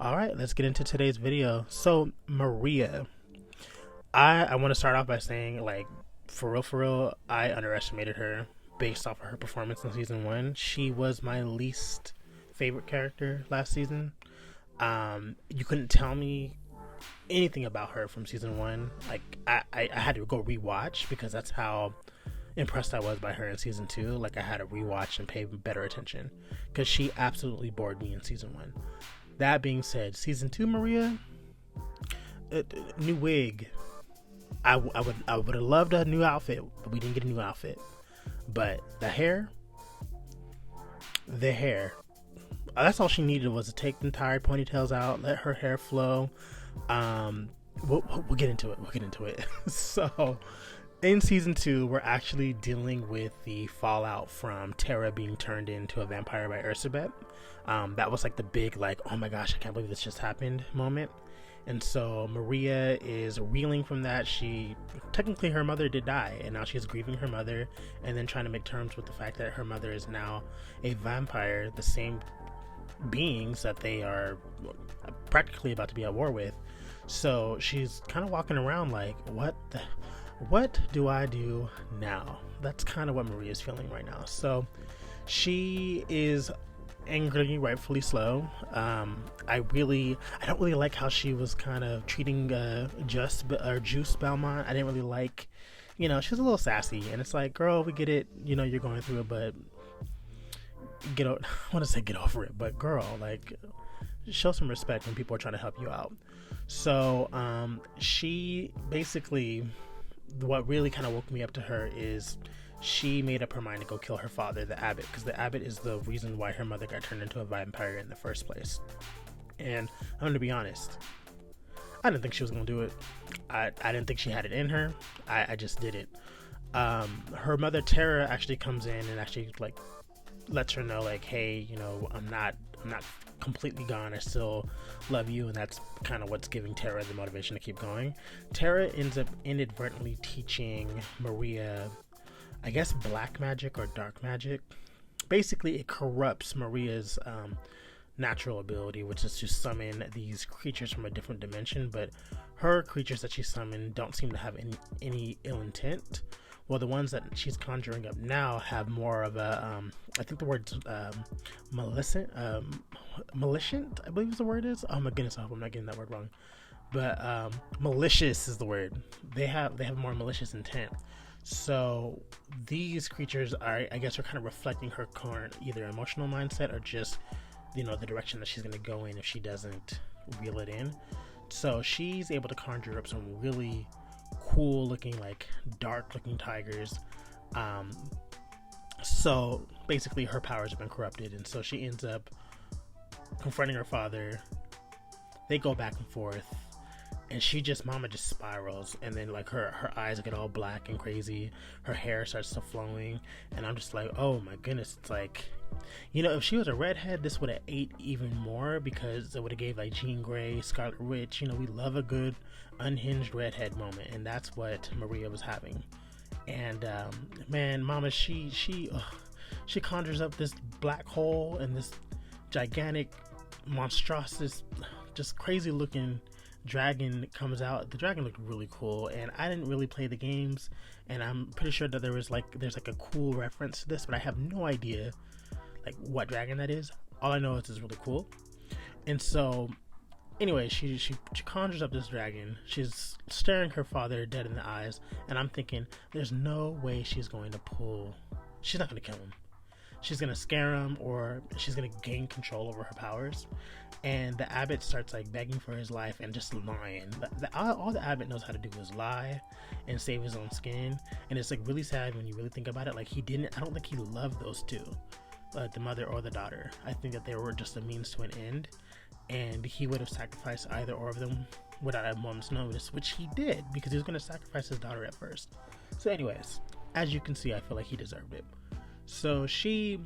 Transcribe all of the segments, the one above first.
All right, let's get into today's video. So Maria, I want to start off by saying, like, for real, I underestimated her based off of her performance in season one. She was my least favorite character last season. You couldn't tell me anything about her from season one. Like, I had to go rewatch because that's how impressed I was by her in season two. Like, I had to rewatch and pay better attention because she absolutely bored me in season one. That being said, season two, Maria, new wig. I would have loved a new outfit, but we didn't get a new outfit. But the hair, that's all she needed was to take the entire ponytails out, let her hair flow. We'll get into it. So, in season two, we're actually dealing with the fallout from Tera being turned into a vampire by Ursabet. That was like the big, like, oh my gosh, I can't believe this just happened moment. And so Maria is reeling from that. Technically her mother did die, and now she's grieving her mother and then trying to make terms with the fact that her mother is now a vampire, the same beings that they are practically about to be at war with. So she's kind of walking around like, what do I do now? That's kind of what Maria is feeling right now. So she is angrily, rightfully slow. I don't really like how she was kind of treating Juice Belmont. I didn't really like, she was a little sassy, and it's like, girl, we get it, you're going through it, but I want to say get over it, but girl, like, show some respect when people are trying to help you out. So she basically, what really kind of woke me up to her is she made up her mind to go kill her father, the Abbot, because the Abbot is the reason why her mother got turned into a vampire in the first place. And I'm going to be honest, I didn't think she was going to do it. I didn't think she had it in her. I just didn't. Her mother, Tera, actually comes in and actually, like, lets her know, like, hey, I'm not completely gone. I still love you, and that's kind of what's giving Tera the motivation to keep going. Tera ends up inadvertently teaching Maria, I guess, black magic or dark magic. Basically, it corrupts Maria's natural ability, which is to summon these creatures from a different dimension. But her creatures that she summoned don't seem to have any ill intent. Well, the ones that she's conjuring up now have more of a, I think the word's malicious, I believe is the word is. Oh my goodness, I hope I'm not getting that word wrong. But malicious is the word. They have more malicious intent. So these creatures are kind of reflecting her current either emotional mindset or just, the direction that she's going to go in if she doesn't reel it in. So she's able to conjure up some really cool looking, like, dark looking tigers. So basically her powers have been corrupted, and so she ends up confronting her father. They go back and forth, and Mama just spirals, and then, like, her eyes get all black and crazy, her hair starts to flowing, and I'm just like, oh my goodness. It's like, if she was a redhead, this would have ate even more, because it would have gave, like, Jean Grey, Scarlet Witch. We love a good unhinged redhead moment, and that's what Maria was having. And man, Mama, she conjures up this black hole, and this gigantic monstrous, just crazy looking dragon comes out. The dragon looked really cool, and I didn't really play the games, and I'm pretty sure that there's like a cool reference to this, but I have no idea, like, what dragon that is. All I know is it's really cool. And so anyway, she conjures up this dragon. She's staring her father dead in the eyes, and I'm thinking, there's no way she's not going to kill him. She's going to scare him, or she's going to gain control over her powers. And the Abbot starts, like, begging for his life and just lying. All the Abbot knows how to do is lie and save his own skin. And it's, like, really sad when you really think about it. Like, I don't think he loved those two, the mother or the daughter. I think that they were just a means to an end, and he would have sacrificed either or of them without a moment's notice, which he did, because he was going to sacrifice his daughter at first. So anyways, as you can see, I feel like he deserved it. So she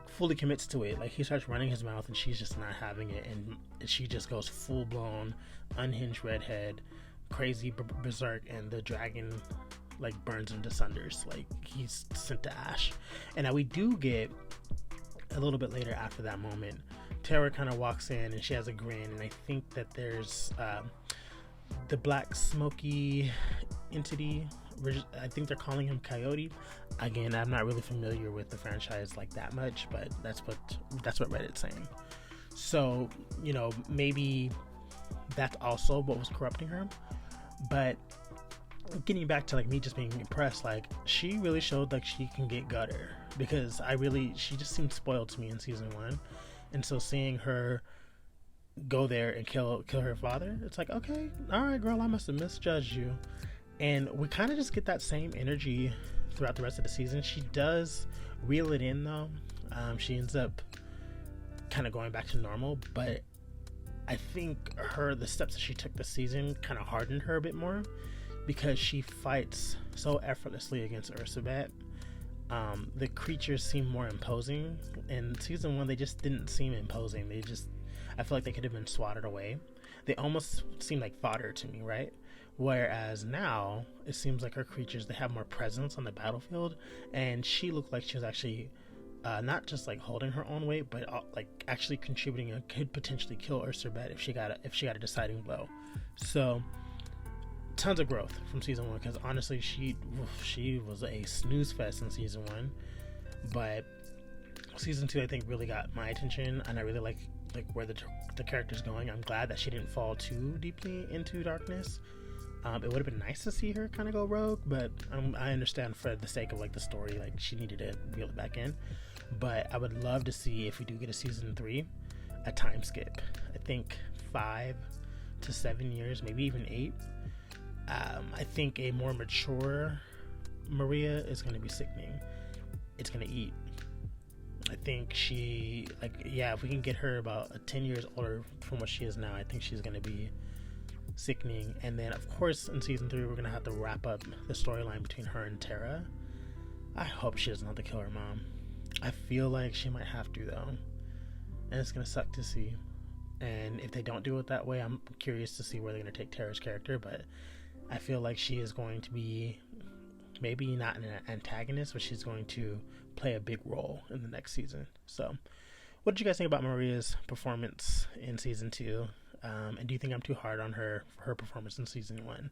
fully commits to it. Like, he starts running his mouth, and she's just not having it, and she just goes full-blown unhinged redhead, crazy berserk, and the dragon, like, burns him to cinders. Like, he's sent to ash. And now we do get a little bit later after that moment Tara kind of walks in and she has a grin, and I think that there's the black smoky entity. I think they're calling him Coyote. Again, I'm not really familiar with the franchise like that much, but that's what Reddit's saying. So, you know, maybe that's also what was corrupting her. But getting back to like me just being impressed, like she really showed like she can get gutter, because she just seemed spoiled to me in season 1. And so seeing her go there and kill her father, it's like, okay, all right, girl, I must have misjudged you. And we kind of just get that same energy throughout the rest of the season. She does reel it in though. She ends up kind of going back to normal, but I think the steps that she took this season kind of hardened her a bit more, because she fights so effortlessly against Ursubet. The creatures seem more imposing. In season 1, they just didn't seem imposing. I feel like they could have been swatted away. They almost seem like fodder to me, right? Whereas now, it seems like her creatures, they have more presence on the battlefield, and she looked like she was actually not just like holding her own weight, but like actually contributing and could potentially kill Ursubet if she got a deciding blow. So tons of growth from season 1, because honestly she was a snooze fest in season 1, but season 2 I think really got my attention, and I really like where the character's going. I'm glad that she didn't fall too deeply into darkness. It would have been nice to see her kind of go rogue, but I understand for the sake of like the story, like she needed to reel it back in. But I would love to see, if we do get a season 3, a time skip. I think 5 to 7 years, maybe even 8. I think a more mature Maria is going to be sickening. It's going to eat. I think if we can get her about 10 years older from what she is now, I think she's going to be sickening. And then of course in season 3 we're going to have to wrap up the storyline between her and Tera. I hope she doesn't have to kill her mom. I feel like she might have to though, and it's going to suck to see. And if they don't do it that way, I'm curious to see where they're going to take Tera's character, but I feel like she is going to be maybe not an antagonist, but she's going to play a big role in the next season. So what did you guys think about Maria's performance in season 2? And do you think I'm too hard on her performance in season 1?